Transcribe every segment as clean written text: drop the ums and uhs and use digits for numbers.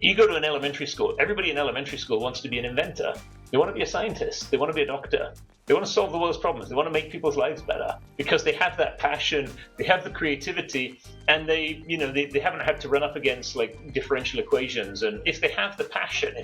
You go to an elementary school, everybody in elementary school wants to be an inventor. They want to be a scientist. They want to be a doctor. They want to solve the world's problems. They want to make people's lives better because they have that passion, they have the creativity, and they haven't had to run up against like differential equations. And if they have the passion,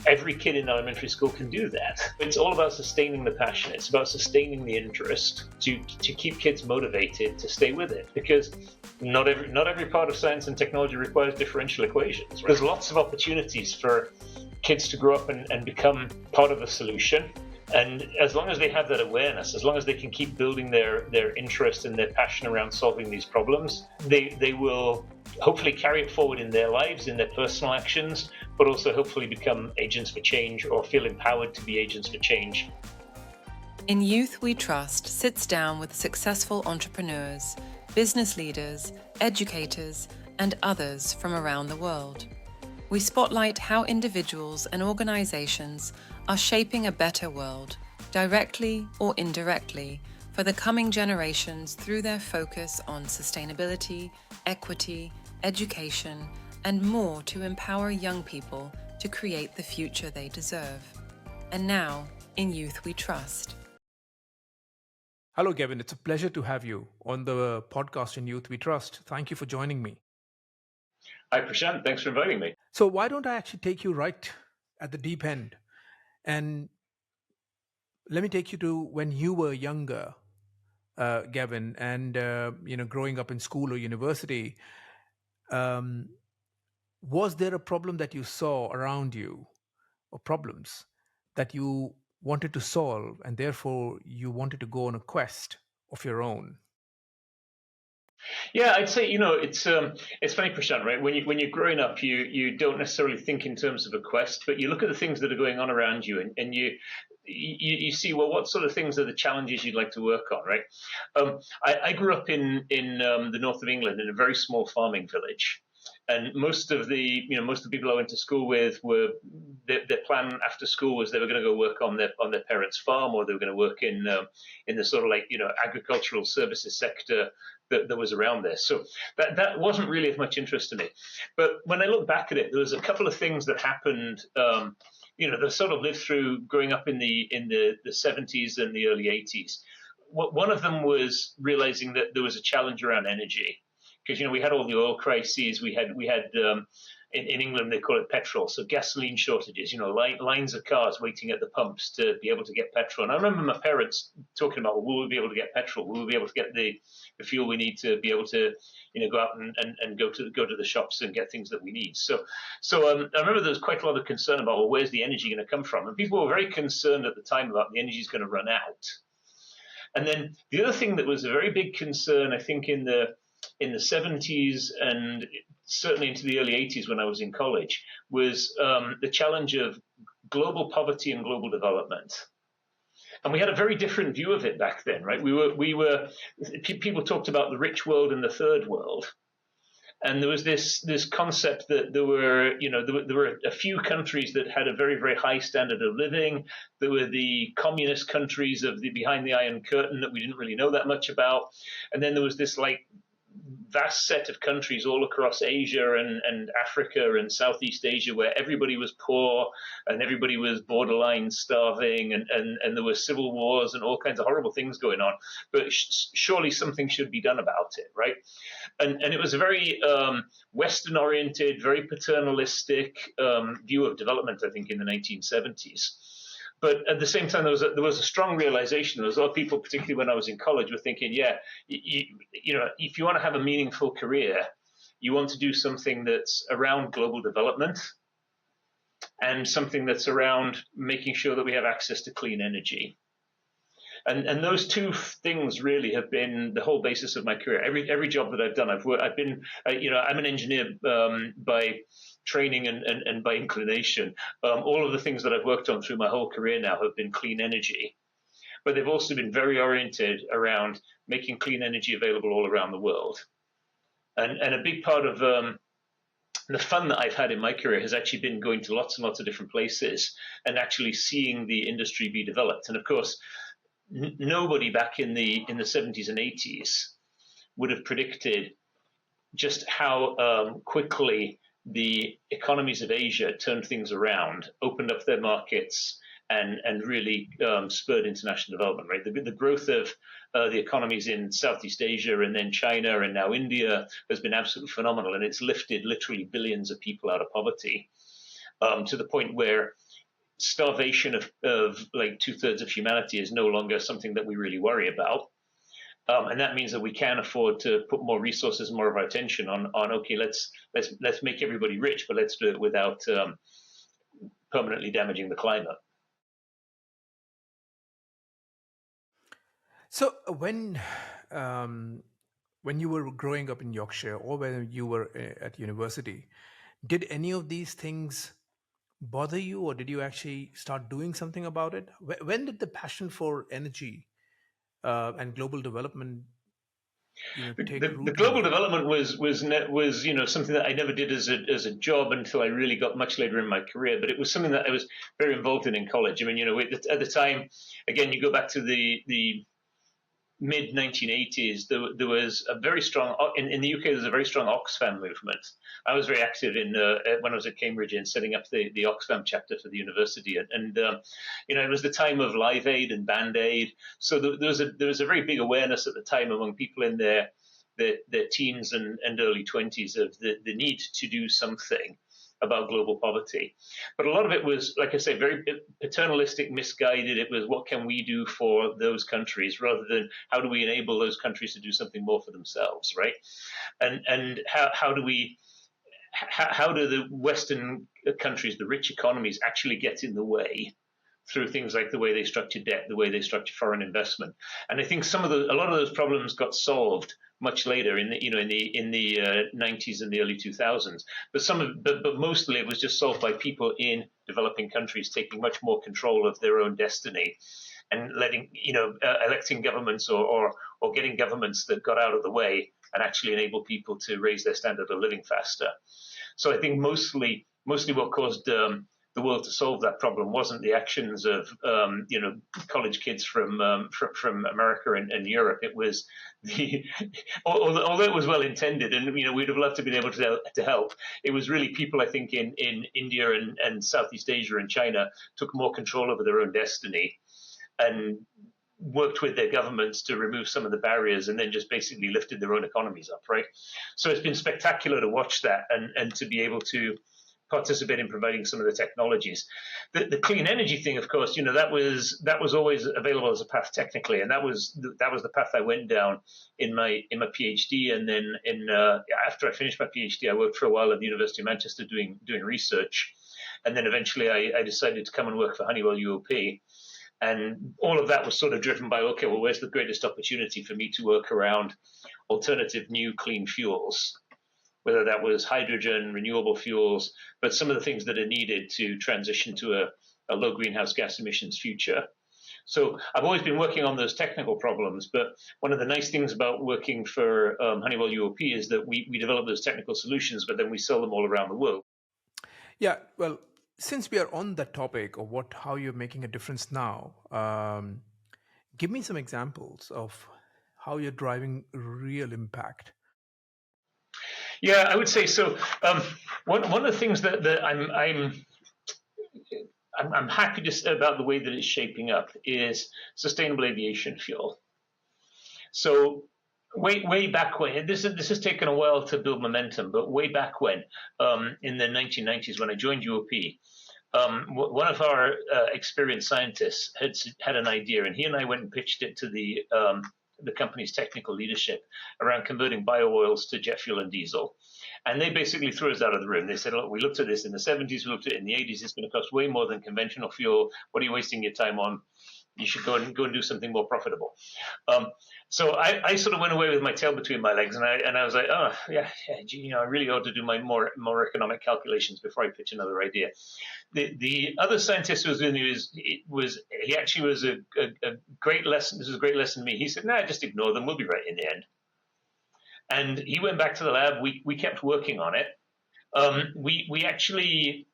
every kid in elementary school can do that. It's all about sustaining the passion. It's about sustaining the interest to keep kids motivated to stay with it, because not every part of science and technology requires differential equations. There's lots of opportunities for kids to grow up and become part of the solution. And as long as they have that awareness, as long as they can keep building their interest and their passion around solving these problems, they will hopefully carry it forward in their lives, in their personal actions, but also hopefully become agents for change or feel empowered to be agents for change. In Youth We Trust sits down with successful entrepreneurs, business leaders, educators, and others from around the world. We spotlight how individuals and organizations are shaping a better world, directly or indirectly, for the coming generations through their focus on sustainability, equity, education, and more to empower young people to create the future they deserve. And now, in Youth We Trust. Hello, Gavin. It's a pleasure to have you on the podcast in Youth We Trust. Thank you for joining me. Hi, Prashant. Thanks for inviting me. So why don't I actually take you right at the deep end? And let me take you to when you were younger, Gavin, and growing up in school or university. Was there a problem that you saw around you, or problems that you wanted to solve, and therefore you wanted to go on a quest of your own? Yeah, I'd say it's funny, Prashant, right? When you're growing up, you don't necessarily think in terms of a quest, but you look at the things that are going on around you, and you see, well, what sort of things are the challenges you'd like to work on, right? I grew up in the north of England in a very small farming village. And most of the people I went to school with were their plan after school was they were going to go work on their parents' farm, or they were going to work in the sort of like agricultural services sector that was around there. So that wasn't really of much interest to me. But when I look back at it, there was a couple of things that happened. That sort of lived through growing up in the 70s and the early 80s. One of them was realizing that there was a challenge around energy. Because we had all the oil crises, we had in England they call it petrol, so gasoline shortages. Lines of cars waiting at the pumps to be able to get petrol. And I remember my parents talking about, will we be able to get petrol? Will we be able to get the fuel we need to be able to go out and go to the shops and get things that we need? So I remember there was quite a lot of concern about, well, where's the energy going to come from? And people were very concerned at the time about the energy is going to run out. And then the other thing that was a very big concern, I think, in the 70s and certainly into the early 80s when I was in college, was the challenge of global poverty and global development. And we had a very different view of it back then, right? People talked about the rich world and the third world. And there was this concept that there were a few countries that had a very, very high standard of living. There were the communist countries of the behind the Iron Curtain that we didn't really know that much about. And then there was this vast set of countries all across Asia and Africa and Southeast Asia where everybody was poor and everybody was borderline starving and there were civil wars and all kinds of horrible things going on. But surely something should be done about it, right? And it was a very Western-oriented, very paternalistic view of development, I think, in the 1970s. But at the same time, there was a strong realization. There was a lot of people, particularly when I was in college, were thinking, if you want to have a meaningful career, you want to do something that's around global development and something that's around making sure that we have access to clean energy. And those two things really have been the whole basis of my career. Every job that I've done, I'm an engineer by training and by inclination. All of the things that I've worked on through my whole career now have been clean energy, but they've also been very oriented around making clean energy available all around the world. And a big part of the fun that I've had in my career has actually been going to lots and lots of different places and actually seeing the industry be developed. And of course, nobody back in the 70s and 80s would have predicted just how quickly the economies of Asia turned things around, opened up their markets, and really spurred international development. Right, the growth of the economies in Southeast Asia and then China and now India has been absolutely phenomenal, and it's lifted literally billions of people out of poverty to the point where starvation of like 2/3 of humanity is no longer something that we really worry about. And that means that we can afford to put more resources and more of our attention on okay, let's make everybody rich, but let's do it without permanently damaging the climate. So when you were growing up in Yorkshire or when you were at university, did any of these things bother you, or did you actually start doing something about it? When did the passion for energy and global development, take The root in global you? development was something that I never did as a job until I really got much later in my career. But it was something that I was very involved in college. I mean, at the time, again, you go back to the mid 1980s, there was a very strong in the UK. There's a very strong Oxfam movement. I was very active in when I was at Cambridge in setting up the Oxfam chapter for the university, and it was the time of Live Aid and Band Aid. So there was a very big awareness at the time among people in their teens and early 20s of the need to do something about global poverty. But a lot of it was, like I say, very paternalistic, misguided. It was what can we do for those countries rather than how do we enable those countries to do something more for themselves, right? And how do the Western countries, the rich economies, actually get in the way through things like the way they structure debt, the way they structure foreign investment. And I think a lot of those problems got solved much later in the 90s and the early 2000s. But mostly it was just solved by people in developing countries taking much more control of their own destiny and electing governments or getting governments that got out of the way and actually enable people to raise their standard of living faster. So I think mostly what caused the world to solve that problem wasn't the actions of college kids from America and Europe. It was although it was well intended, and we'd have loved to be able to help. It was really people, I think, in India and Southeast Asia and China took more control over their own destiny and worked with their governments to remove some of the barriers, and then just basically lifted their own economies up. Right. So it's been spectacular to watch that and to be able to participate in providing some of the technologies. The clean energy thing, of course, that was always available as a path technically, and that was the path I went down in my PhD. And then after I finished my PhD, I worked for a while at the University of Manchester doing research, and then eventually I decided to come and work for Honeywell UOP. And all of that was sort of driven by, okay, well, where's the greatest opportunity for me to work around alternative new clean fuels? Whether that was hydrogen, renewable fuels, but some of the things that are needed to transition to a low greenhouse gas emissions future. So I've always been working on those technical problems, but one of the nice things about working for Honeywell UOP is that we develop those technical solutions, but then we sell them all around the world. Yeah, well, since we are on that topic of how you're making a difference now, give me some examples of how you're driving real impact. Yeah, I would say so. One of the things that I'm happy about the way that it's shaping up is sustainable aviation fuel. So way back when, this has taken a while to build momentum, but way back when, in the 1990s when I joined UOP, one of our experienced scientists had an idea, and he and I went and pitched it to the company's technical leadership around converting bio-oils to jet fuel and diesel. And they basically threw us out of the room. They said, look, we looked at this in the 70s, we looked at it in the 80s, it's going to cost way more than conventional fuel. What are you wasting your time on? You should go and do something more profitable. So I sort of went away with my tail between my legs, and I was like, oh yeah, I really ought to do my more economic calculations before I pitch another idea. The other scientist who was with me he actually was a great lesson. This was a great lesson to me. He said, nah, just ignore them. We'll be right in the end. And he went back to the lab. We kept working on it. We actually,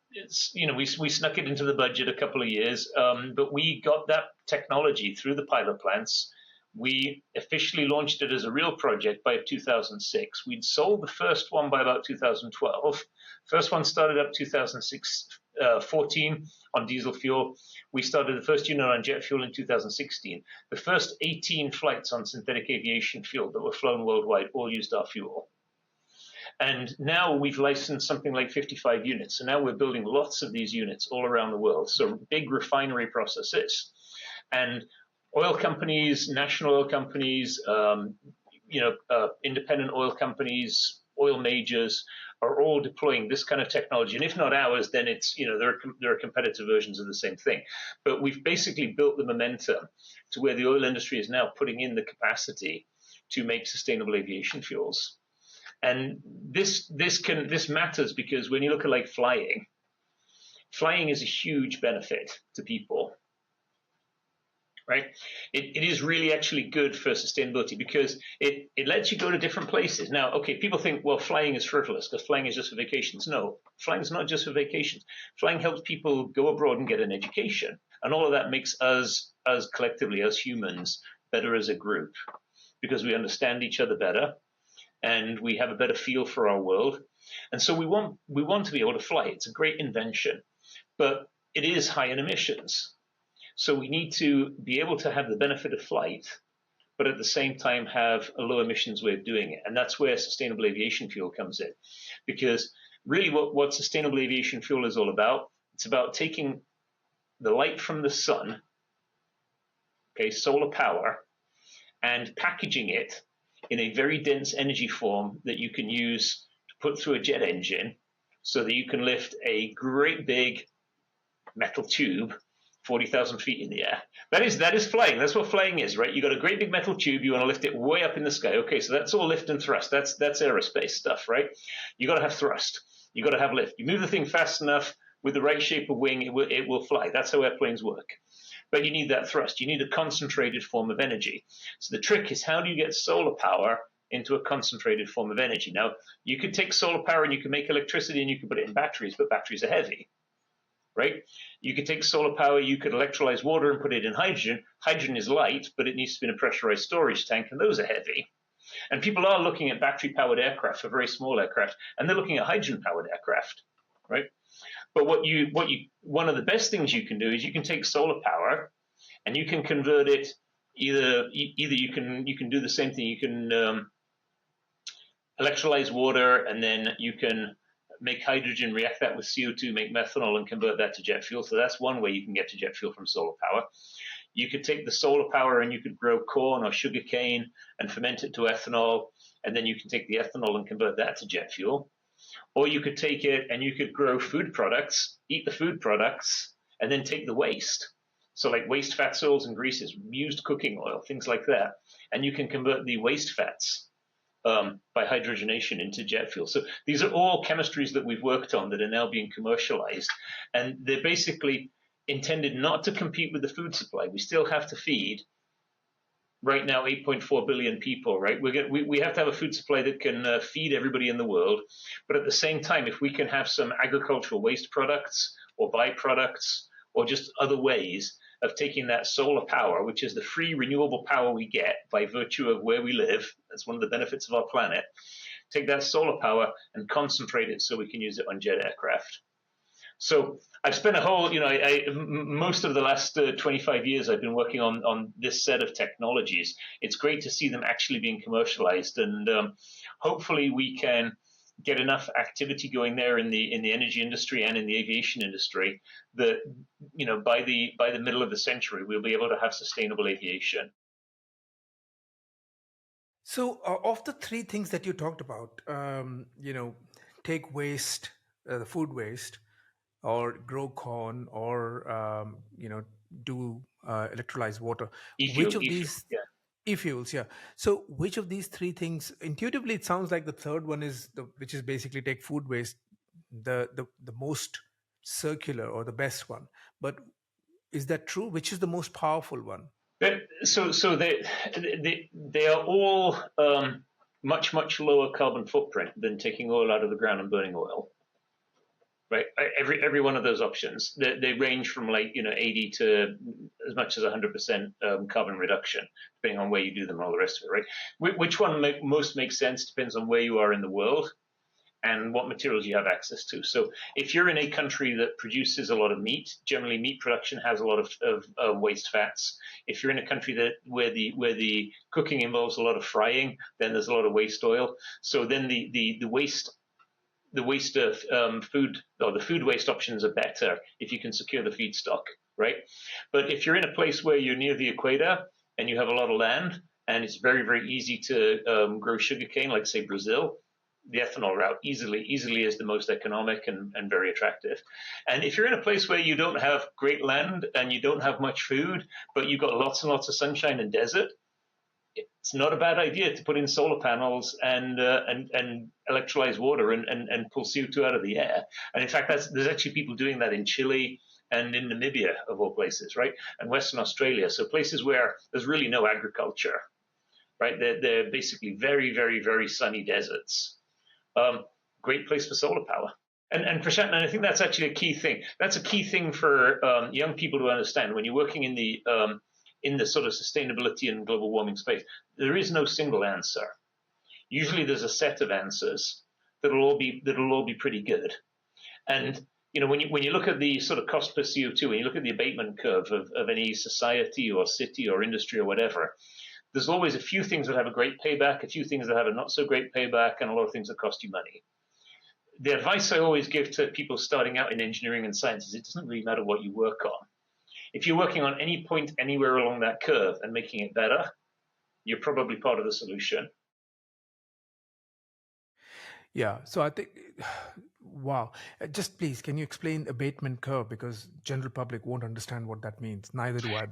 we snuck it into the budget a couple of years, but we got that technology through the pilot plants. We officially launched it as a real project by 2006. We'd sold the first one by about 2012 First one started up 2014 on diesel fuel. We started the first unit on jet fuel in 2016. The first 18 flights on synthetic aviation fuel that were flown worldwide all used our fuel. And now we've licensed something like 55 units. So now we're building lots of these units all around the world. So big refinery processes. And oil companies, national oil companies, independent oil companies, oil majors are all deploying this kind of technology. And if not ours, then it's, there are competitive versions of the same thing. But we've basically built the momentum to where the oil industry is now putting in the capacity to make sustainable aviation fuels. And this matters because when you look at like flying is a huge benefit to people, right? It is really actually good for sustainability because it lets you go to different places. Now, okay, people think, well, flying is frivolous because flying is just for vacations. No, flying is not just for vacations. Flying helps people go abroad and get an education. And all of that makes us collectively, as humans, better as a group because we understand each other better. And we have a better feel for our world. And so we want to be able to fly. It's a great invention, but it is high in emissions. So we need to be able to have the benefit of flight, but at the same time have a low emissions way of doing it. And that's where sustainable aviation fuel comes in. Because really what sustainable aviation fuel is all about, it's about taking the light from the sun, okay, solar power, and packaging it in a very dense energy form that you can use to put through a jet engine so that you can lift a great big metal tube 40,000 feet in the air. That is flying. That's what flying is, right? You got a great big metal tube. You want to lift it way up in the sky. Okay, so that's all lift and thrust. That's aerospace stuff, right? You got to have thrust. You got to have lift. You move the thing fast enough with the right shape of wing, it will fly. That's how airplanes work. But you need that thrust. You need a concentrated form of energy. So the trick is, how do you get solar power into a concentrated form of energy? Now, you could take solar power and you can make electricity and you can put it in batteries, but batteries are heavy, right? You could take solar power, you could electrolyze water and put it in hydrogen. Hydrogen is light, but it needs to be in a pressurized storage tank, and those are heavy. And people are looking at battery-powered aircraft for very small aircraft, and they're looking at hydrogen-powered aircraft, right? But one of the best things you can do is you can take solar power and you can convert it either you can do the same thing. You can electrolyze water and then you can make hydrogen, react that with CO2, make methanol and convert that to jet fuel. So that's one way you can get to jet fuel from solar power. You could take the solar power and you could grow corn or sugarcane and ferment it to ethanol, and then you can take the ethanol and convert that to jet fuel. Or you could take it and you could grow food products, eat the food products, and then take the waste. So like waste fats, oils, and greases, used cooking oil, things like that. And you can convert the waste fats by hydrogenation into jet fuel. So these are all chemistries that we've worked on that are now being commercialized. And they're basically intended not to compete with the food supply. We still have to feed, right now, 8.4 billion people, right? We have to have a food supply that can feed everybody in the world. But at the same time, if we can have some agricultural waste products or byproducts or just other ways of taking that solar power, which is the free renewable power we get by virtue of where we live, that's one of the benefits of our planet, take that solar power and concentrate it so we can use it on jet aircraft. So I've spent a whole, most of the last 25 years I've been working on this set of technologies. It's great to see them actually being commercialized, and hopefully we can get enough activity going there in the energy industry and in the aviation industry that, by the middle of the century, we'll be able to have sustainable aviation. So, of the three things that you talked about, take waste, the food waste, or grow corn, or do electrolyze water. Which of these e-fuels? Yeah. So, which of these three things? Intuitively, it sounds like the third one is which is basically take food waste, the most circular or the best one. But is that true? Which is the most powerful one? So they are all much lower carbon footprint than taking oil out of the ground and burning oil. Right, every one of those options, they range from 80 to as much as 100% carbon reduction, depending on where you do them and all the rest of it. Right, which one most makes sense depends on where you are in the world and what materials you have access to. So if you're in a country that produces a lot of meat, generally meat production has a lot of waste fats. If you're in a country where the cooking involves a lot of frying, then there's a lot of waste oil. So then the waste of food, or the food waste options are better if you can secure the feedstock, right? But if you're in a place where you're near the equator and you have a lot of land and it's very, very easy to grow sugarcane, like say Brazil, the ethanol route easily is the most economic and very attractive. And if you're in a place where you don't have great land and you don't have much food, but you've got lots and lots of sunshine and desert, it's not a bad idea to put in solar panels and electrolyze water and pull CO2 out of the air. And in fact, there's actually people doing that in Chile and in Namibia, of all places, right? And Western Australia. So places where there's really no agriculture, right? They're basically very, very, very sunny deserts. Great place for solar power. And Prashant, and I think that's actually a key thing. That's a key thing for young people to understand when you're working in the sort of sustainability and global warming space. There is no single answer. Usually there's a set of answers that'll all be pretty good. And when you look at the sort of cost per CO2, when you look at the abatement curve of any society or city or industry or whatever, there's always a few things that have a great payback, a few things that have a not so great payback, and a lot of things that cost you money. The advice I always give to people starting out in engineering and science is it doesn't really matter what you work on. If you're working on any point anywhere along that curve and making it better, you're probably part of the solution. Yeah. So I think, wow. Just please, can you explain abatement curve? Because general public won't understand what that means. Neither do I.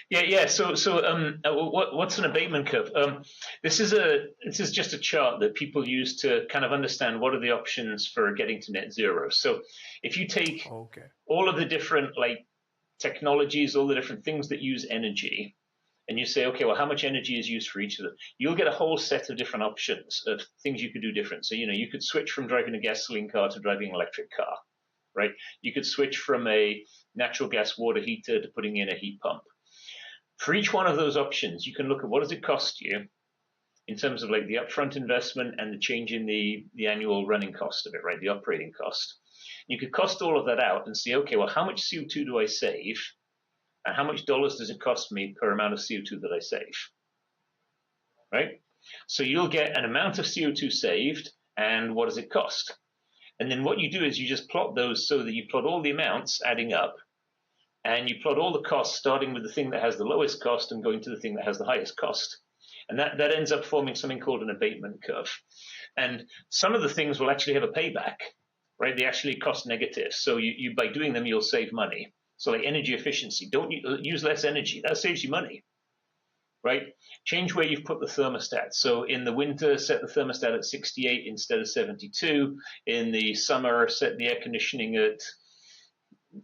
Yeah. So what's an abatement curve? This is just a chart that people use to kind of understand what are the options for getting to net zero. So if you take all of the different technologies, all the different things that use energy, and you say, okay, well, how much energy is used for each of them? You'll get a whole set of different options of things you could do different. So, you could switch from driving a gasoline car to driving an electric car, right? You could switch from a natural gas water heater to putting in a heat pump. For each one of those options, you can look at what does it cost you in terms of the upfront investment and the change in the annual running cost of it, right? The operating cost. You could cost all of that out and see, okay, well, how much CO2 do I save? And how much dollars does it cost me per amount of CO2 that I save? Right? So you'll get an amount of CO2 saved and what does it cost? And then what you do is you just plot those so that you plot all the amounts adding up and you plot all the costs starting with the thing that has the lowest cost and going to the thing that has the highest cost. And that ends up forming something called an abatement curve. And some of the things will actually have a payback, right? They actually cost negative. So you by doing them, you'll save money. So energy efficiency, don't use less energy. That saves you money, right? Change where you've put the thermostat. So in the winter, set the thermostat at 68 instead of 72. In the summer, set the air conditioning at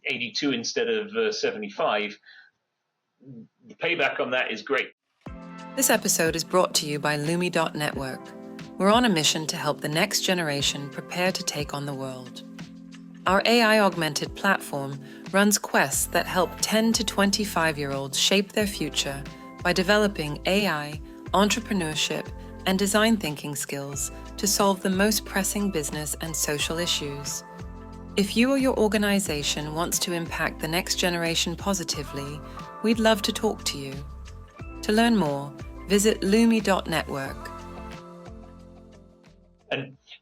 82 instead of 75. The payback on that is great. This episode is brought to you by Lumi.Network. We're on a mission to help the next generation prepare to take on the world. Our AI-augmented platform runs quests that help 10 to 25-year-olds shape their future by developing AI, entrepreneurship, and design thinking skills to solve the most pressing business and social issues. If you or your organization wants to impact the next generation positively, we'd love to talk to you. To learn more, visit Lumi.Network.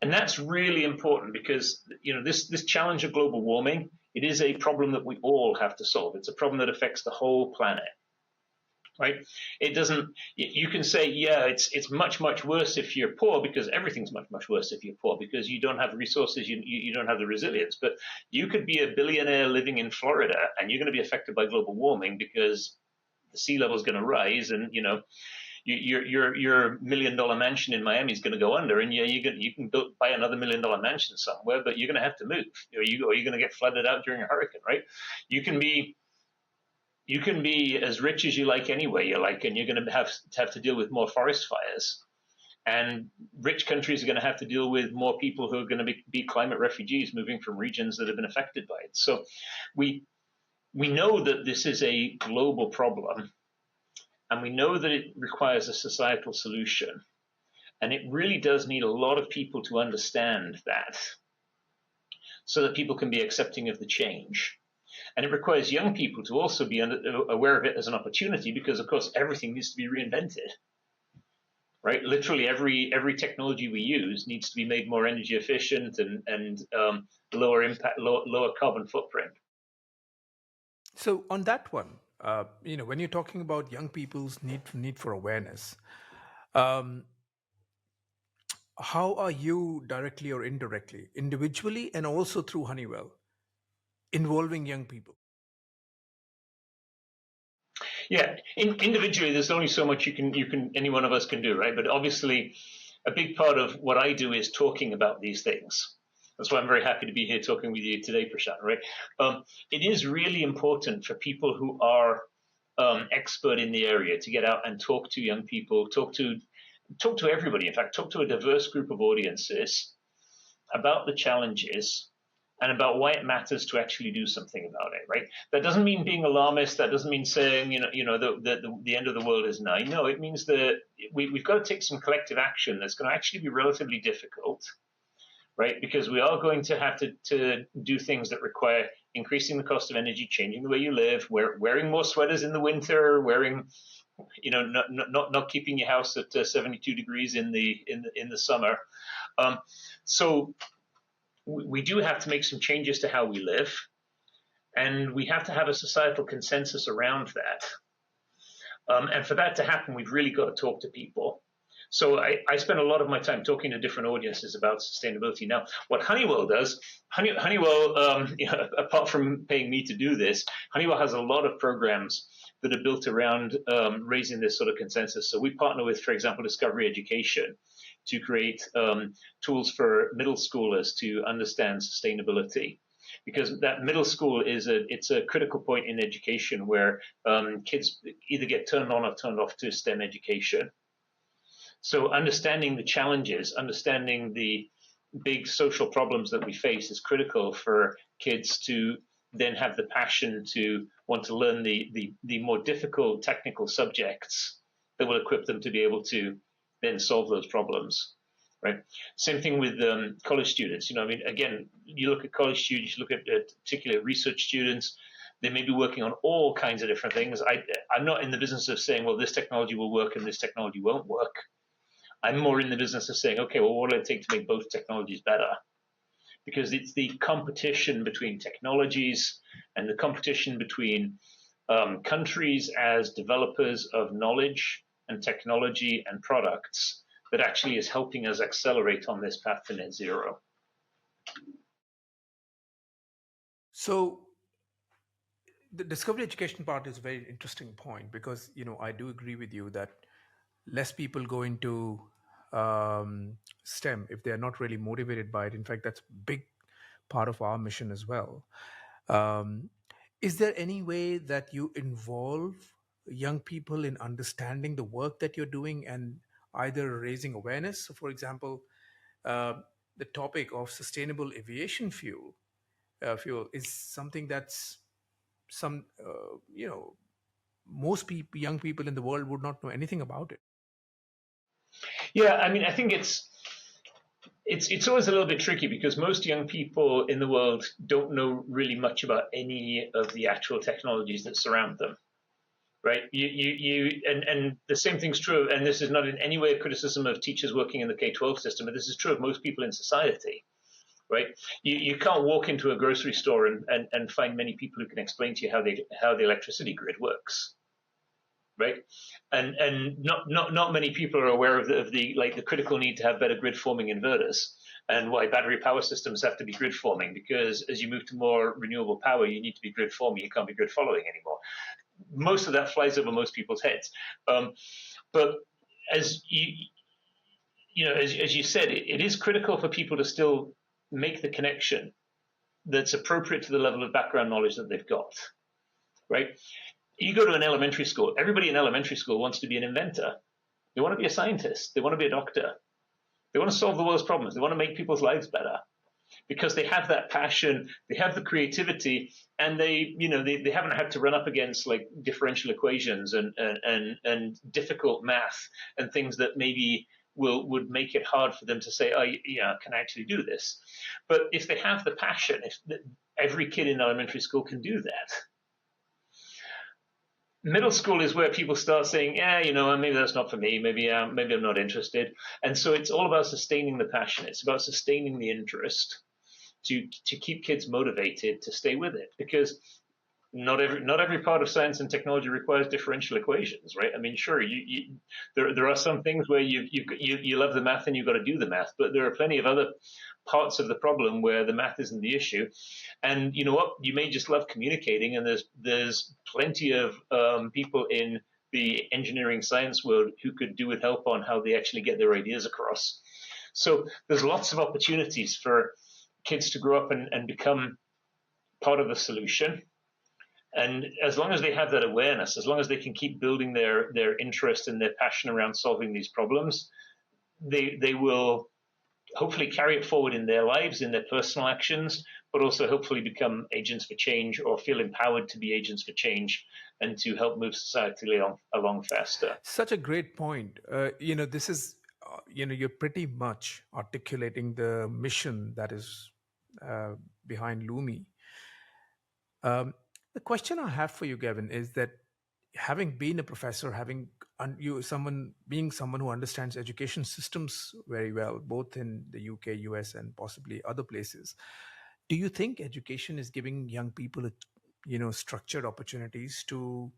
And that's really important because this challenge of global warming, it is a problem that we all have to solve. It's a problem that affects the whole planet, right? It doesn't. You can say, yeah, it's much worse if you're poor because everything's much worse if you're poor because you don't have the resources, you don't have the resilience. But you could be a billionaire living in Florida and you're going to be affected by global warming because the sea level is going to rise and your $1 million mansion in Miami is going to go under, and you can buy another $1 million mansion somewhere, but you're going to have to move, or you're going to get flooded out during a hurricane, right? You can be as rich as you like anyway you like, and you're going to have to deal with more forest fires, and rich countries are going to have to deal with more people who are going to be climate refugees moving from regions that have been affected by it. So we know that this is a global problem. And we know that it requires a societal solution. And it really does need a lot of people to understand that so that people can be accepting of the change. And it requires young people to also be aware of it as an opportunity because, of course, everything needs to be reinvented. Right, literally every technology we use needs to be made more energy efficient and lower impact, lower carbon footprint. So on that one, when you're talking about young people's need for awareness, um, how are you directly or indirectly, individually and also through Honeywell, involving young people? Yeah, individually, there's only so much any one of us can do, right? But obviously, a big part of what I do is talking about these things. That's why I'm very happy to be here talking with you today, Prashant. Right? It is really important for people who are expert in the area to get out and talk to young people, talk to everybody. In fact, talk to a diverse group of audiences about the challenges and about why it matters to actually do something about it, right? That doesn't mean being alarmist. That doesn't mean saying, the end of the world is nigh. No, it means that we've got to take some collective action that's going to actually be relatively difficult, right? Because we are going to have to do things that require increasing the cost of energy, changing the way you live, wearing more sweaters in the winter, not keeping your house at 72 degrees in the summer. So we do have to make some changes to how we live, and we have to have a societal consensus around that. And for that to happen, we've really got to talk to people. So I spend a lot of my time talking to different audiences about sustainability. Now, what Honeywell does, Honeywell, apart from paying me to do this, Honeywell has a lot of programs that are built around raising this sort of consensus. So we partner with, for example, Discovery Education to create tools for middle schoolers to understand sustainability. Because that middle school it's a critical point in education where kids either get turned on or turned off to STEM education. So understanding the challenges, understanding the big social problems that we face is critical for kids to then have the passion to want to learn the more difficult technical subjects that will equip them to be able to then solve those problems. Right. Same thing with college students. Again, you look at college students, you look at particular research students, they may be working on all kinds of different things. I'm not in the business of saying, well, this technology will work and this technology won't work. I'm more in the business of saying, okay, well, what will it take to make both technologies better? Because it's the competition between technologies and the competition between countries as developers of knowledge and technology and products that actually is helping us accelerate on this path to net zero. So the discovery education part is a very interesting point because, I do agree with you that less people go into STEM if they're not really motivated by it. In fact, that's a big part of our mission as well. Is there any way that you involve young people in understanding the work that you're doing and either raising awareness? So, for example, the topic of sustainable aviation fuel is something that's most people, young people in the world would not know anything about it. Yeah, I think it's always a little bit tricky because most young people in the world don't know really much about any of the actual technologies that surround them. Right? And the same thing's true, and this is not in any way a criticism of teachers working in the K-12 system, but this is true of most people in society. Right? You can't walk into a grocery store and find many people who can explain to you how the electricity grid works. Right, and not many people are aware of the critical need to have better grid forming inverters and why battery power systems have to be grid forming, because as you move to more renewable power, you need to be grid forming. You can't be grid following anymore. Most of that flies over most people's heads. But as you said, it is critical for people to still make the connection that's appropriate to the level of background knowledge that they've got. Right. You go to an elementary school, everybody in elementary school wants to be an inventor. They want to be a scientist. They want to be a doctor. They want to solve the world's problems. They want to make people's lives better because they have that passion, they have the creativity, and they haven't had to run up against like differential equations and difficult math and things that maybe would make it hard for them to say, oh, yeah, can I actually do this? But if they have the passion, if every kid in elementary school can do that. Middle school is where people start saying, yeah, maybe that's not for me. Maybe I'm not interested. And so it's all about sustaining the passion. It's about sustaining the interest to keep kids motivated to stay with it, because not every part of science and technology requires differential equations, right? I mean, sure, there are some things where you love the math and you've got to do the math, but there are plenty of other parts of the problem where the math isn't the issue. And you know what? You may just love communicating, and there's plenty of people in the engineering science world who could do with help on how they actually get their ideas across. So there's lots of opportunities for kids to grow up and become part of the solution. And as long as they have that awareness, as long as they can keep building their interest and their passion around solving these problems, they will hopefully carry it forward in their lives, in their personal actions, but also hopefully become agents for change, or feel empowered to be agents for change and to help move society along faster. Such a great point. This is, you're pretty much articulating the mission that is behind Lumi. The question I have for you, Gavin, is that having been a professor, having someone who understands education systems very well, both in the UK, US, and possibly other places, do you think education is giving young people, structured opportunities to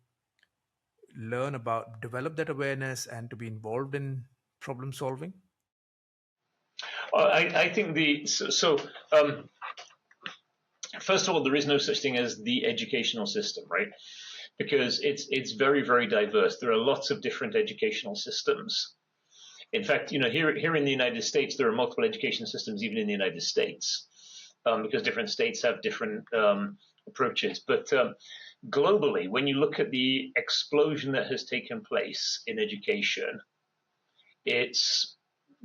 develop that awareness and to be involved in problem solving? I think first of all, there is no such thing as the educational system, right? Because it's very, very diverse. There are lots of different educational systems. In fact, here in the United States, there are multiple education systems even in the United States, because different states have different approaches. But globally, when you look at the explosion that has taken place in education, it's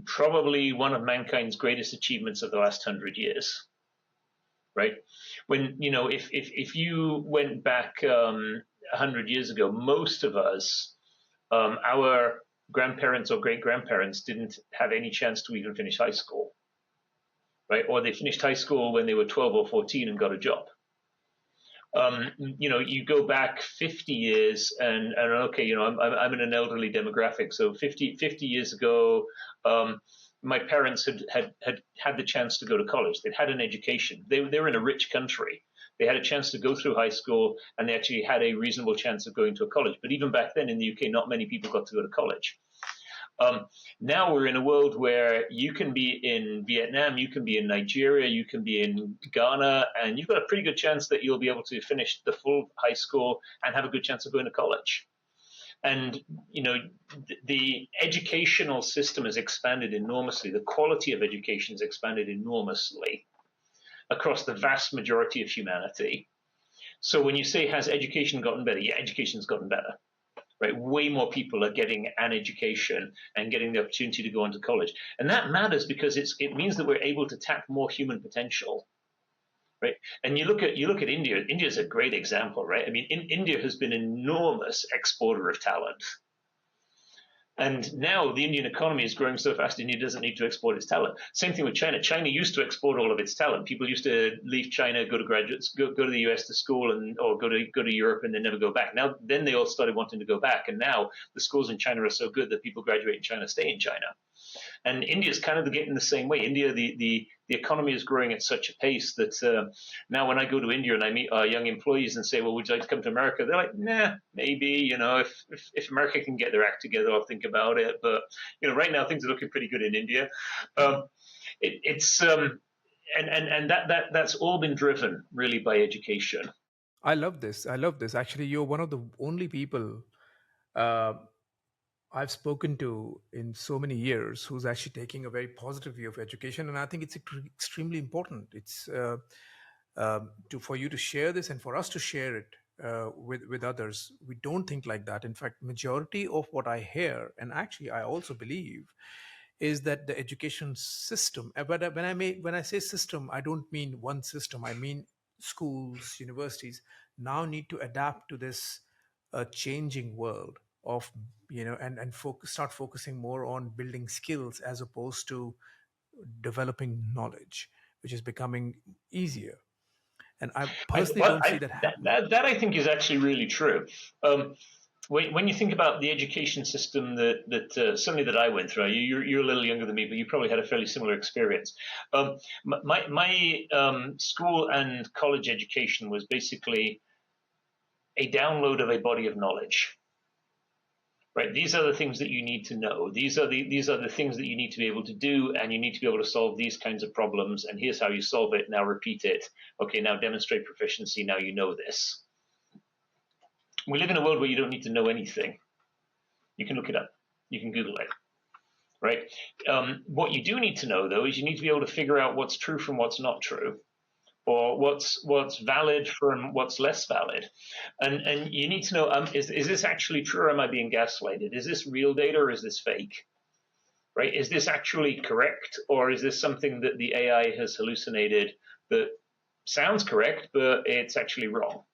probably one of mankind's greatest achievements of the last 100 years, right? When, if you went back 100 years ago, most of us, our grandparents or great-grandparents didn't have any chance to even finish high school, right? Or they finished high school when they were 12 or 14 and got a job. You go back 50 years and okay, I'm in an elderly demographic. So 50 years ago, my parents had the chance to go to college. They'd had an education. They were in a rich country. They had a chance to go through high school, and they actually had a reasonable chance of going to a college. But even back then in the UK, not many people got to go to college. Now we're in a world where you can be in Vietnam, you can be in Nigeria, you can be in Ghana, and you've got a pretty good chance that you'll be able to finish the full high school and have a good chance of going to college. And, the educational system has expanded enormously. The quality of education has expanded enormously across the vast majority of humanity. So when you say, has education gotten better? Yeah, education's gotten better. Right? Way more people are getting an education and getting the opportunity to go on to college. And that matters because it means that we're able to tap more human potential. Right? And you look at India. India is a great example, right? I mean, India has been an enormous exporter of talent. And now the Indian economy is growing so fast, India doesn't need to export its talent. Same thing with China. China used to export all of its talent. People used to leave China, go to graduates, go to the US to school, or go to Europe, and then never go back. Now, then they all started wanting to go back, and now the schools in China are so good that people graduate in China, stay in China. And India is kind of getting the same way. India, the economy is growing at such a pace that now when I go to India and I meet young employees and say, well, would you like to come to America? They're like, nah, maybe, if America can get their act together, I'll think about it. But, right now things are looking pretty good in India. That's all been driven really by education. I love this. Actually, you're one of the only people uh, I've spoken to in so many years who's actually taking a very positive view of education, and I think it's extremely important. It's for you to share this and for us to share it with others. We don't think like that. In fact, majority of what I hear, and actually I also believe, is that the education system. But when I say system, I don't mean one system. I mean schools, universities now need to adapt to this changing world. of, and start focusing more on building skills as opposed to developing knowledge, which is becoming easier. And I personally don't see that happening. That I think is actually really true. When you think about the education system that certainly that I went through, you're a little younger than me, but you probably had a fairly similar experience. My school and college education was basically a download of a body of knowledge. Right, these are the things that you need to know. These are the things that you need to be able to do, and you need to be able to solve these kinds of problems. And here's how you solve it. Now repeat it. Okay, now demonstrate proficiency. Now you know this. We live in a world where you don't need to know anything. You can look it up. You can Google it. Right. What you do need to know, though, is you need to be able to figure out what's true from what's not true, or what's valid from what's less valid, and you need to know, is this actually true, or am I being gaslighted? Is this real data, or is this fake? Right? Is this actually correct, or is this something that the AI has hallucinated that sounds correct, but it's actually wrong?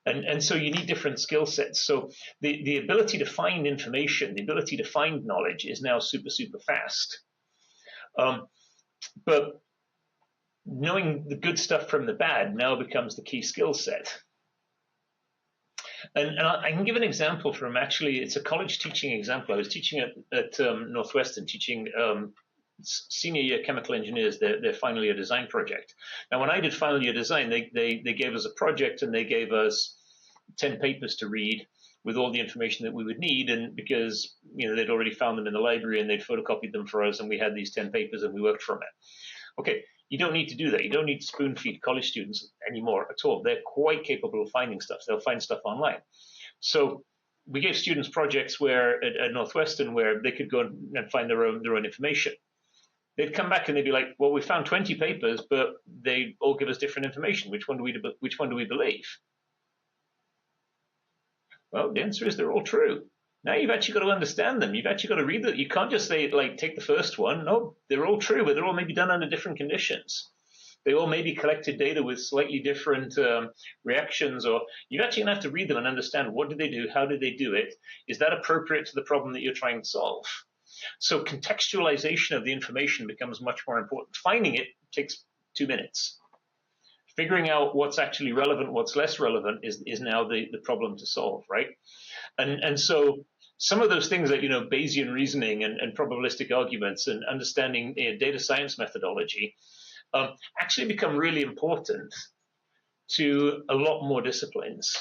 And so you need different skill sets. So the ability to find information, the ability to find knowledge is now super, super fast. But knowing the good stuff from the bad now becomes the key skill set. And I can give an example from, actually, it's a college teaching example. I was teaching at Northwestern, teaching senior year chemical engineers their final year design project. Now, when I did final year design, they gave us a project, and they gave us 10 papers to read with all the information that we would need. And because they'd already found them in the library, and they'd photocopied them for us, and we had these 10 papers, and we worked from it. Okay. You don't need to do that. You don't need to spoon feed college students anymore at all. They're quite capable of finding stuff. They'll find stuff online. So we gave students projects where at Northwestern where they could go and find their own information. They'd come back and they'd be like, well, we found 20 papers, but they all give us different information. Which one do we believe? Well, the answer is they're all true. Now you've actually got to understand them. You've actually got to read them. You can't just say, like, take the first one. No, they're all true, but they're all maybe done under different conditions. They all maybe collected data with slightly different reactions, or you're actually going to have to read them and understand, what did they do? How did they do it? Is that appropriate to the problem that you're trying to solve? So contextualization of the information becomes much more important. Finding it takes 2 minutes. Figuring out what's actually relevant, what's less relevant is now the problem to solve, right? And so some of those things like, Bayesian reasoning and probabilistic arguments and understanding data science methodology actually become really important to a lot more disciplines.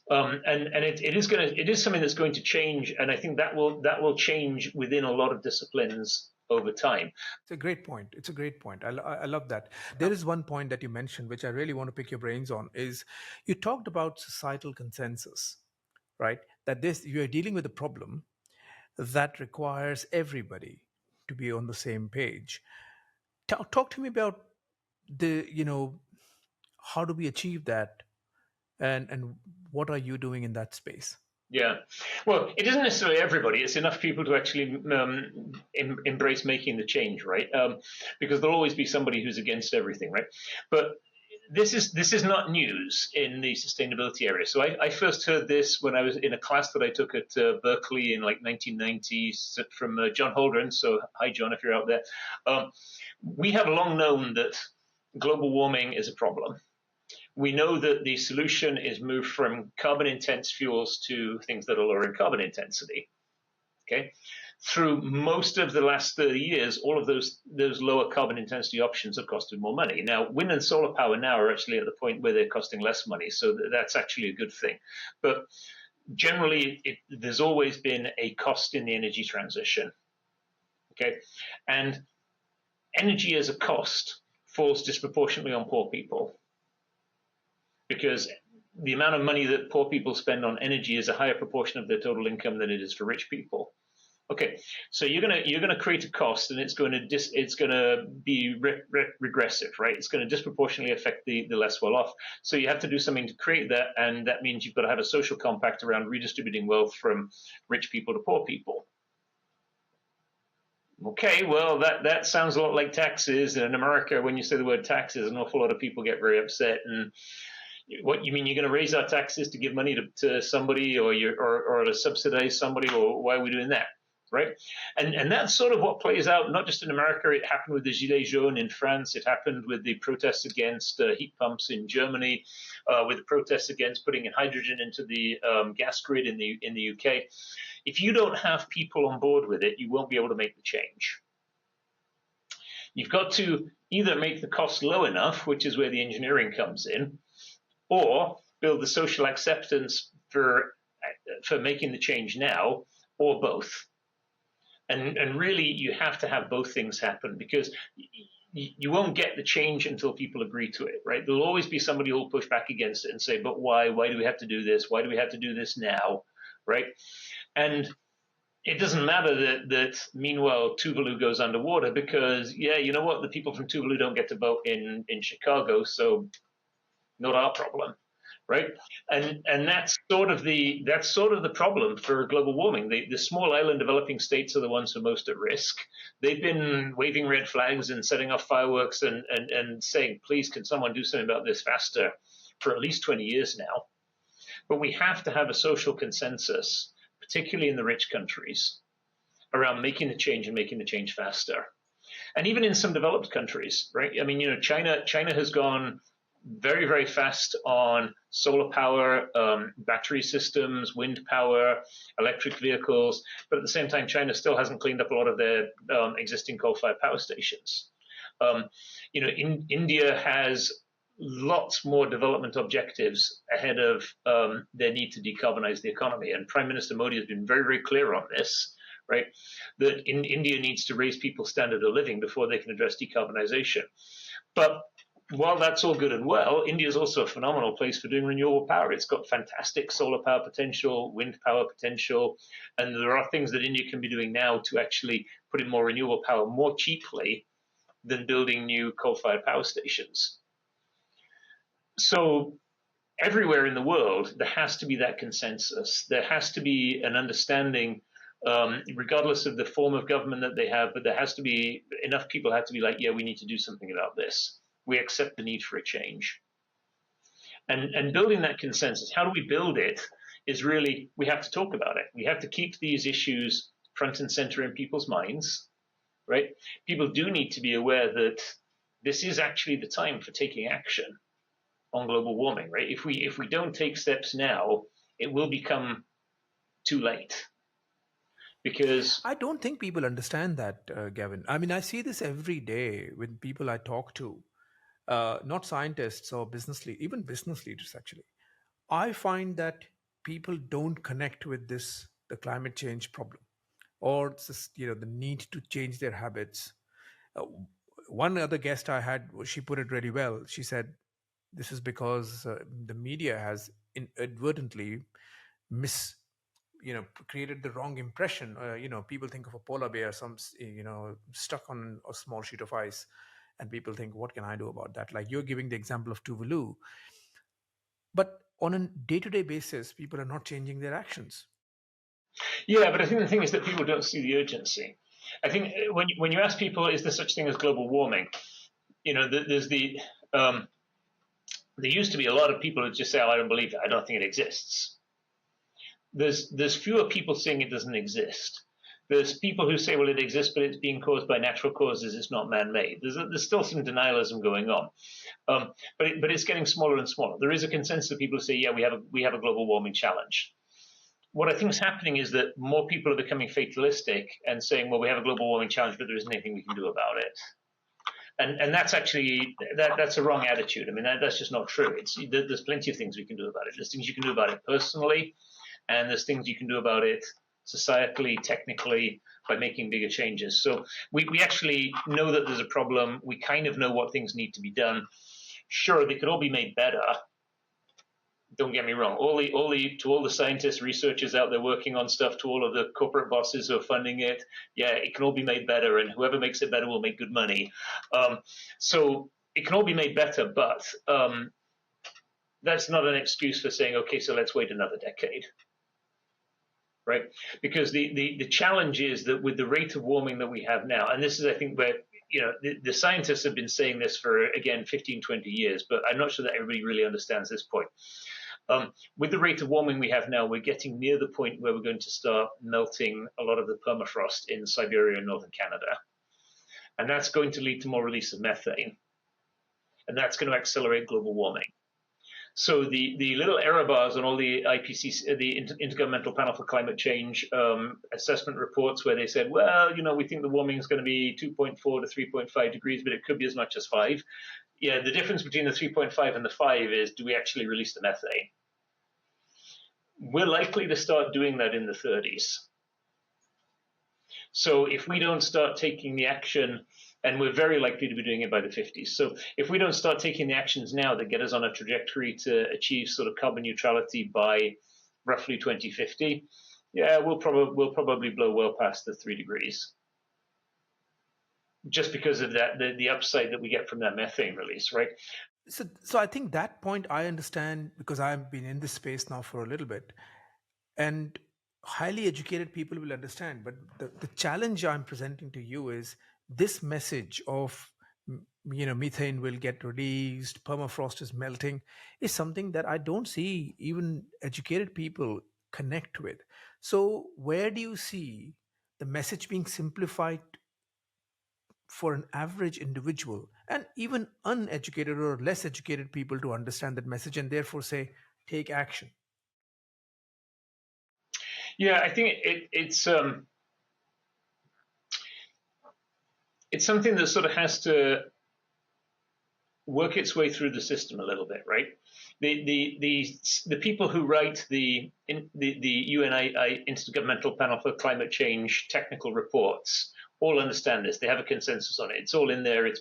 And it is something that's going to change, and I think that will change within a lot of disciplines over time. It's a great point. It's a great point. I love that. There is one point that you mentioned, which I really want to pick your brains on, is you talked about societal consensus, right? That you are dealing with a problem that requires everybody to be on the same page. Talk to me about how do we achieve that, and what are you doing in that space? Yeah, well, it isn't necessarily everybody. It's enough people to actually embrace making the change, right? Because there'll always be somebody who's against everything, right? But this is not news in the sustainability area. So I first heard this when I was in a class that I took at Berkeley in like 1990 from John Holdren. So hi, John, if you're out there. We have long known that global warming is a problem. We know that the solution is moved from carbon-intense fuels to things that are lower in carbon intensity. Okay, through most of the last 30 years, all of those lower carbon intensity options have costed more money. Now, wind and solar power now are actually at the point where they're costing less money, so that's actually a good thing. But generally, there's always been a cost in the energy transition. Okay, and energy as a cost falls disproportionately on poor people, because the amount of money that poor people spend on energy is a higher proportion of their total income than it is for rich people. Okay, so you're gonna create a cost, and it's going to be regressive, right? It's going to disproportionately affect the less well off. So you have to do something to create that, and that means you've got to have a social compact around redistributing wealth from rich people to poor people. Okay, well, that sounds a lot like taxes. And in America, when you say the word taxes, an awful lot of people get very upset. And What you mean? You're going to raise our taxes to give money to somebody, or to subsidize somebody, or why are we doing that? Right? And that's sort of what plays out, not just in America. It happened with the Gilets jaunes in France. It happened with the protests against heat pumps in Germany, with the protests against putting in hydrogen into the gas grid in the UK. If you don't have people on board with it, you won't be able to make the change. You've got to either make the cost low enough, which is where the engineering comes in, or build the social acceptance for making the change now, or both. And really, you have to have both things happen, because you won't get the change until people agree to it, right? There'll always be somebody who'll push back against it and say, but why? Why do we have to do this? Why do we have to do this now, right? And it doesn't matter that meanwhile Tuvalu goes underwater, because, yeah, you know what? The people from Tuvalu don't get to vote in Chicago, so not our problem. Right, and that's sort of the problem for global warming. The small island developing states are the ones who are most at risk. They've been waving red flags and setting off fireworks and saying, please, can someone do something about this faster, for at least 20 years now. But we have to have a social consensus, particularly in the rich countries, around making the change and making the change faster. And even in some developed countries, right? I mean, China has gone very, very fast on solar power, battery systems, wind power, electric vehicles. But at the same time, China still hasn't cleaned up a lot of their existing coal-fired power stations. India has lots more development objectives ahead of their need to decarbonize the economy. And Prime Minister Modi has been very, very clear on this, right? That India needs to raise people's standard of living before they can address decarbonization. But while that's all good and well, India is also a phenomenal place for doing renewable power. It's got fantastic solar power potential, wind power potential, and there are things that India can be doing now to actually put in more renewable power more cheaply than building new coal-fired power stations. So everywhere in the world, there has to be that consensus. There has to be an understanding, regardless of the form of government that they have, but there has to be enough people have to be like, yeah, we need to do something about this. We accept the need for a change. And building that consensus, how do we build it, is really, we have to talk about it. We have to keep these issues front and center in people's minds, right? People do need to be aware that this is actually the time for taking action on global warming, right? If we don't take steps now, it will become too late. Because I don't think people understand that, Gavin. I mean, I see this every day with people I talk to. Not scientists or even business leaders, actually. I find that people don't connect with the climate change problem, or the need to change their habits. Uh, One other guest I had, she put it really well. She said, this is because the media has inadvertently created the wrong impression. People think of a polar bear, stuck on a small sheet of ice, and people think, what can I do about that? Like you're giving the example of Tuvalu. But on a day-to-day basis, people are not changing their actions. yeah, but I think the thing is that people don't see the urgency. I think when you ask people, is there such thing as global warming? There's there used to be a lot of people who just say, oh, I don't believe it. I don't think it exists. There's fewer people saying it doesn't exist. There's people who say, well, it exists, but it's being caused by natural causes. It's not man-made. There's still some denialism going on, but it's getting smaller and smaller. There is a consensus of people who say, yeah, we have a global warming challenge. What I think is happening is that more people are becoming fatalistic and saying, well, we have a global warming challenge, but there isn't anything we can do about it. And that's actually that's a wrong attitude. I mean, that's just not true. There's plenty of things we can do about it. There's things you can do about it personally, and there's things you can do about it societally, technically, by making bigger changes. So we actually know that there's a problem. We kind of know what things need to be done. Sure, they could all be made better. Don't get me wrong. To all the scientists, researchers out there working on stuff, to all of the corporate bosses who are funding it, yeah, it can all be made better, and whoever makes it better will make good money. So it can all be made better, but that's not an excuse for saying, okay, so let's wait another decade, right? Because the challenge is that with the rate of warming that we have now, and this is, I think, where the scientists have been saying this for, again, 15, 20 years, but I'm not sure that everybody really understands this point. With the rate of warming we have now, we're getting near the point where we're going to start melting a lot of the permafrost in Siberia and northern Canada. And that's going to lead to more release of methane. And that's going to accelerate global warming. So the little error bars on all the IPCC, the Intergovernmental Panel for Climate Change assessment reports, where they said, well, we think the warming is going to be 2.4 to 3.5 degrees, but it could be as much as 5. Yeah, the difference between the 3.5 and the 5 is, do we actually release the methane? We're likely to start doing that in the 30s. So if we don't start taking the action, and we're very likely to be doing it by the 50s. So if we don't start taking the actions now that get us on a trajectory to achieve sort of carbon neutrality by roughly 2050, yeah, we'll probably blow well past the 3 degrees. Just because of that, the upside that we get from that methane release, right? So I think that point I understand, because I've been in this space now for a little bit, and highly educated people will understand. But the challenge I'm presenting to you is this message of methane will get released, permafrost is melting, is something that I don't see even educated people connect with. So where do you see the message being simplified for an average individual and even uneducated or less educated people to understand that message and therefore say, take action? Yeah, I think it's something that sort of has to work its way through the system a little bit, right? The people who write the UNI Intergovernmental Panel for Climate Change technical reports all understand this. They have a consensus on it. It's all in there. It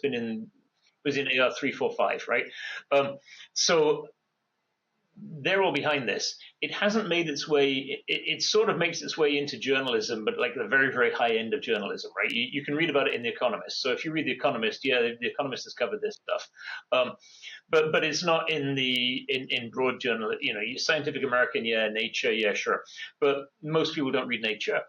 was in AR 345, right? So they're all behind this. It hasn't made its way. It sort of makes its way into journalism, but like the very, very high end of journalism, right? You can read about it in The Economist. So if you read The Economist, yeah, The Economist has covered this stuff, but it's not in broad journal. Scientific American, yeah, Nature, yeah, sure, but most people don't read Nature.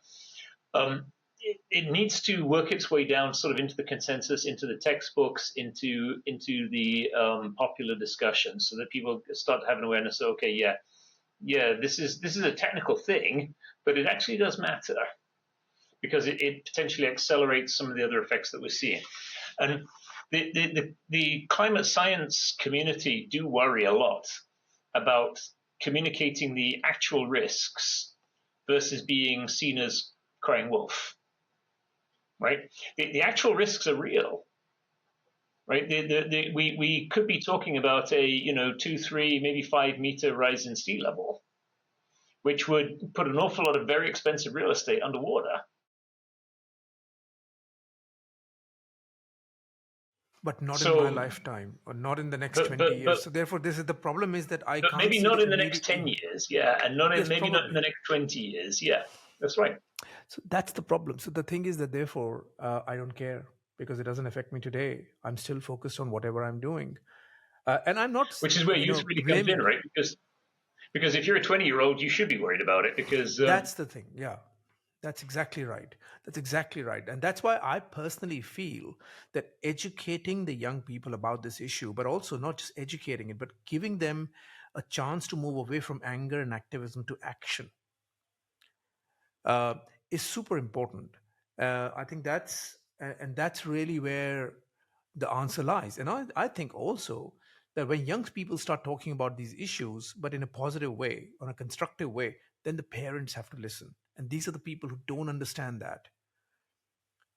It needs to work its way down sort of into the consensus, into the textbooks, into the popular discussion, so that people start to have an awareness. Okay, yeah, this is a technical thing, but it actually does matter because it potentially accelerates some of the other effects that we're seeing. And the climate science community do worry a lot about communicating the actual risks versus being seen as crying wolf. Right, the actual risks are real, right? We could be talking about a 2, 3, maybe 5 meter rise in sea level, which would put an awful lot of very expensive real estate underwater. But not in my lifetime, or not in the next 20 years. So therefore, this is the problem: is that I can't. Maybe not in the next 10 years, yeah, and not in maybe not in the next 20 years, yeah. That's right. So that's the problem. So the thing is that therefore I don't care because it doesn't affect me today. I'm still focused on whatever I'm doing, and I'm not. Which is where youth really comes in, right? Because if you're a 20-year-old, you should be worried about it because that's the thing. Yeah, that's exactly right. That's exactly right, and that's why I personally feel that educating the young people about this issue, but also not just educating it, but giving them a chance to move away from anger and activism to action. Is super important. I think that's really where the answer lies. And I think also that when young people start talking about these issues, but in a positive way, on a constructive way, then the parents have to listen. And these are the people who don't understand that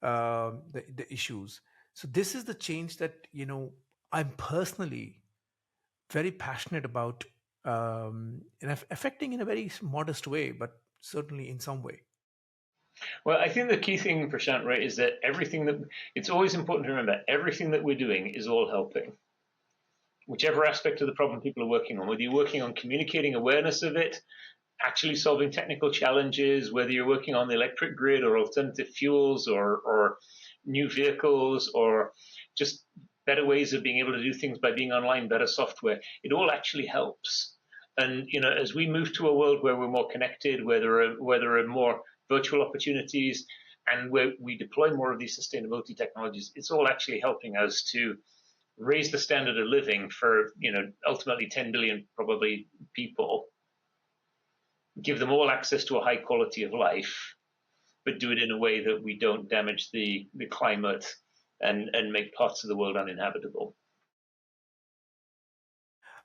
the issues. So this is the change that I'm personally very passionate about, and affecting in a very modest way, but certainly in some way. Well, I think the key thing, Prashant, right, is that it's always important to remember everything that we're doing is all helping. Whichever aspect of the problem people are working on, whether you're working on communicating awareness of it, actually solving technical challenges, whether you're working on the electric grid or alternative fuels or new vehicles or just better ways of being able to do things by being online, better software, it all actually helps. And as we move to a world where we're more connected, where there are more virtual opportunities, and where we deploy more of these sustainability technologies, it's all actually helping us to raise the standard of living for, ultimately 10 billion probably people, give them all access to a high quality of life, but do it in a way that we don't damage the climate and make parts of the world uninhabitable.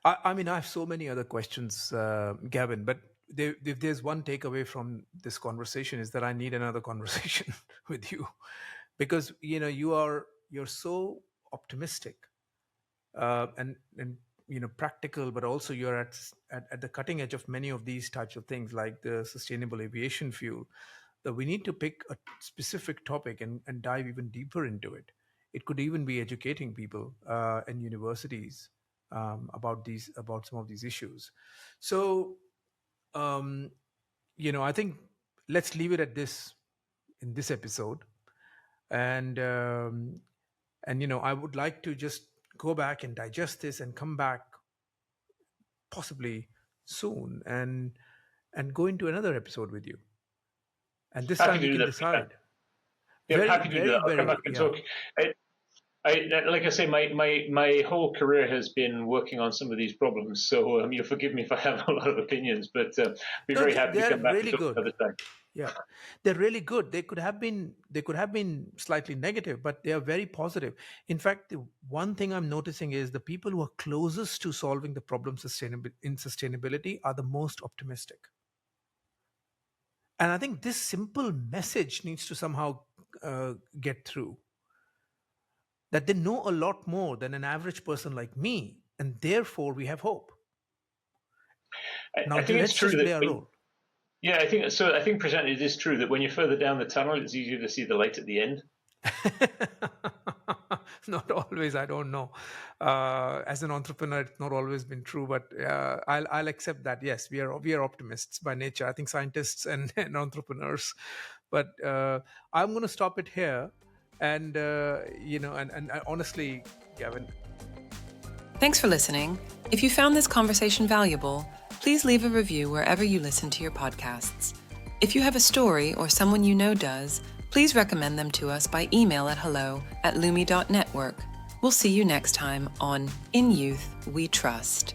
I mean, I have so many other questions, Gavin, but if there's one takeaway from this conversation is that I need another conversation with you, because you're so optimistic, and practical, but also you're at the cutting edge of many of these types of things, like the sustainable aviation fuel, that we need to pick a specific topic and dive even deeper into it. It could even be educating people and universities about some of these issues. So I think let's leave it at this in this episode, and I would like to just go back and digest this and come back possibly soon and go into another episode with you, and this Happy time to we do can that. decide. Yeah, Very, happy to do very, that. I'll come very, back and yeah. talk. Like I say, my whole career has been working on some of these problems. So you'll forgive me if I have a lot of opinions, but be No, very happy to they're come back really and talk good. another time. Yeah, they're really good. They could have been slightly negative, but they are very positive. In fact, the one thing I'm noticing is the people who are closest to solving the problem in sustainability are the most optimistic. And I think this simple message needs to somehow get through, that they know a lot more than an average person like me, and therefore we have hope. Now I think it's let's true just that play our role. yeah, I think so. I think, Prashant, it is true that when you're further down the tunnel, it's easier to see the light at the end. Not always, I don't know. As an entrepreneur, it's not always been true, but I'll accept that. Yes, we are optimists by nature. I think scientists and entrepreneurs. But I'm going to stop it here, and and honestly, Gavin. Thanks for listening. If you found this conversation valuable, please leave a review wherever you listen to your podcasts. If you have a story or someone you know does, please recommend them to us by email at hello@lumi.network. We'll see you next time on In Youth We Trust.